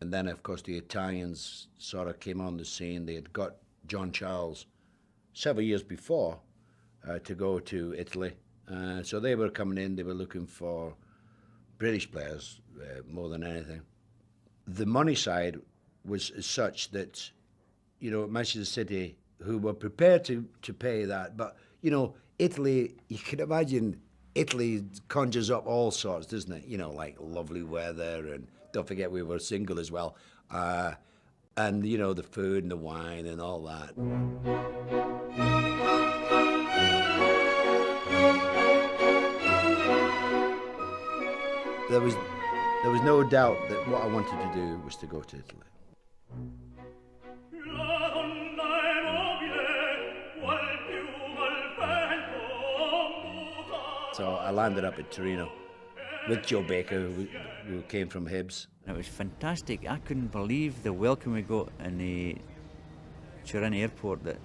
And then, of course, the Italians sort of came on the scene. They had got John Charles several years before to go to Italy. So they were coming in, they were looking for British players more than anything. The money side was such that, you know, Manchester City, who were prepared to pay that, but, you know, Italy, you can imagine Italy conjures up all sorts, doesn't it? You know, like lovely weather, and don't forget we were single as well. And, you know, the food and the wine and all that. There was no doubt that what I wanted to do was to go to Italy. So I landed up at Torino with Joe Baker, who came from Hibs. It was fantastic. I couldn't believe the welcome we got in the Torino airport. That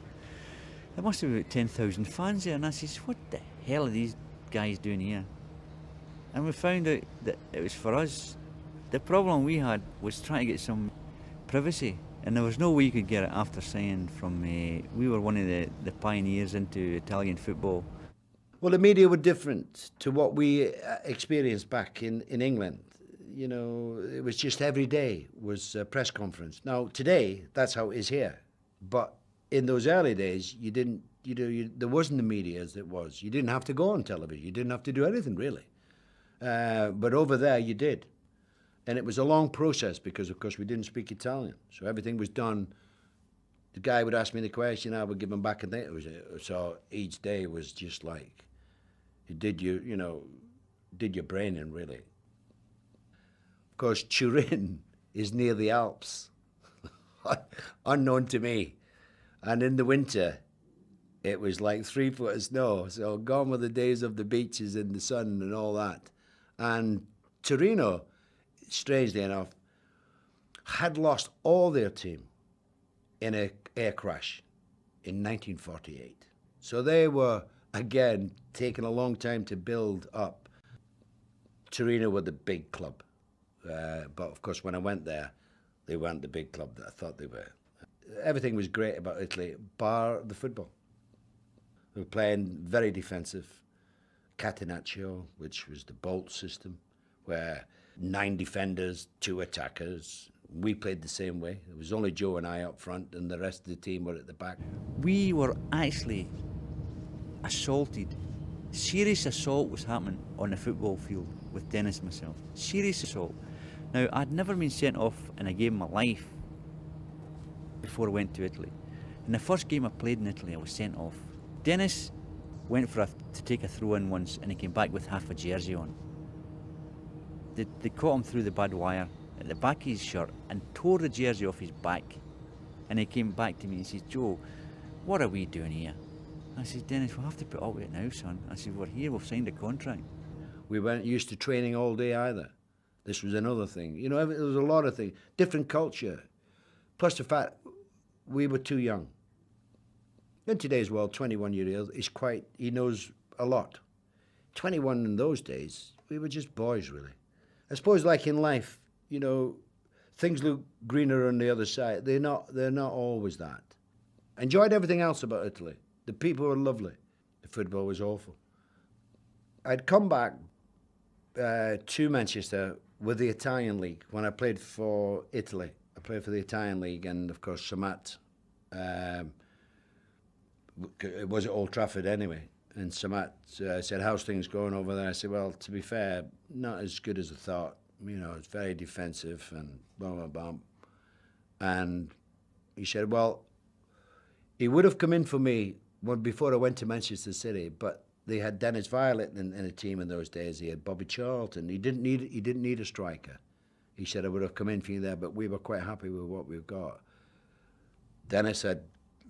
there must have been about 10,000 fans there, and I says, what the hell are these guys doing here? And we found out that it was for us. The problem we had was trying to get some privacy, and there was no way you could get it after signing from... we were one of the pioneers into Italian football. Well, the media were different to what we experienced back in England. You know, it was just every day was a press conference. Now, today, that's how it is here. But in those early days, there wasn't the media as it was. You didn't have to go on television. You didn't have to do anything, really. But over there, you did. And it was a long process because, of course, we didn't speak Italian. So everything was done. The guy would ask me the question, I would give him back, and so each day was just like, it did your brain in, really. Of course, Turin is near the Alps, unknown to me. And in the winter, it was like 3 foot of snow. So gone were the days of the beaches and the sun and all that. And Torino, strangely enough, had lost all their team in an air crash in 1948. So they were, again, taking a long time to build up. Torino were the big club. But, of course, when I went there, they weren't the big club that I thought they were. Everything was great about Italy, bar the football. We were playing very defensive. Catenaccio, which was the bolt system, where 9 defenders, 2 attackers. We played the same way. It was only Joe and I up front, and the rest of the team were at the back. We were actually assaulted. Serious assault was happening on the football field with Denis and myself. Serious assault. Now, I'd never been sent off in a game in my life before I went to Italy. In the first game I played in Italy, I was sent off. Denis went to take a throw-in once, and he came back with half a jersey on. They caught him through the bad wire at the back of his shirt and tore the jersey off his back. And he came back to me and says, Joe, what are we doing here? I said, Denis, we'll have to put up with it now, son. I said, we're here, we've signed a contract. We weren't used to training all day either. This was another thing. You know, there was a lot of things. Different culture. Plus the fact we were too young. In today's world, 21-year-old is he knows a lot. 21 in those days, we were just boys, really. I suppose, like in life, you know, things look greener on the other side. They're not always that. Enjoyed everything else about Italy. The people were lovely. The football was awful. I'd come back to Manchester with the Italian league when I played for Italy. I played for the Italian league, and of course, Samat. It was at Old Trafford anyway. And Samat said, how's things going over there? I said, well, to be fair, not as good as I thought. You know, it's very defensive and blah, blah, blah. And he said, well, he would have come in for me before I went to Manchester City, but they had Dennis Violet in a team in those days. He had Bobby Charlton. He didn't need a striker. He said, I would have come in for you there, but we were quite happy with what we've got. Dennis had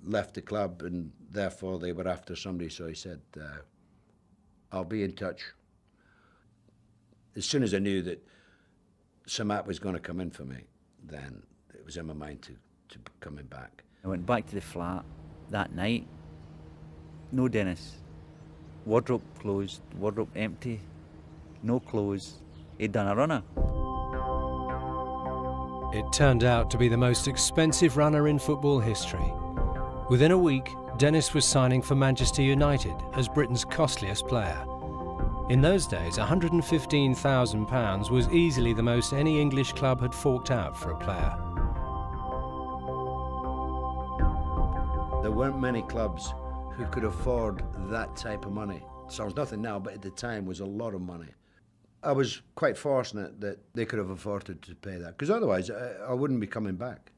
left the club, and therefore they were after somebody, so he said, I'll be in touch. As soon as I knew that Samat was going to come in for me, then it was in my mind to coming back. I went back to the flat that night. No Denis. Wardrobe closed, wardrobe empty, no clothes. He'd done a runner. It turned out to be the most expensive runner in football history. Within a week, Denis was signing for Manchester United as Britain's costliest player. In those days, £115,000 was easily the most any English club had forked out for a player. There weren't many clubs who could afford that type of money. Sounds nothing now, but at the time was a lot of money. I was quite fortunate that they could have afforded to pay that, because otherwise I wouldn't be coming back.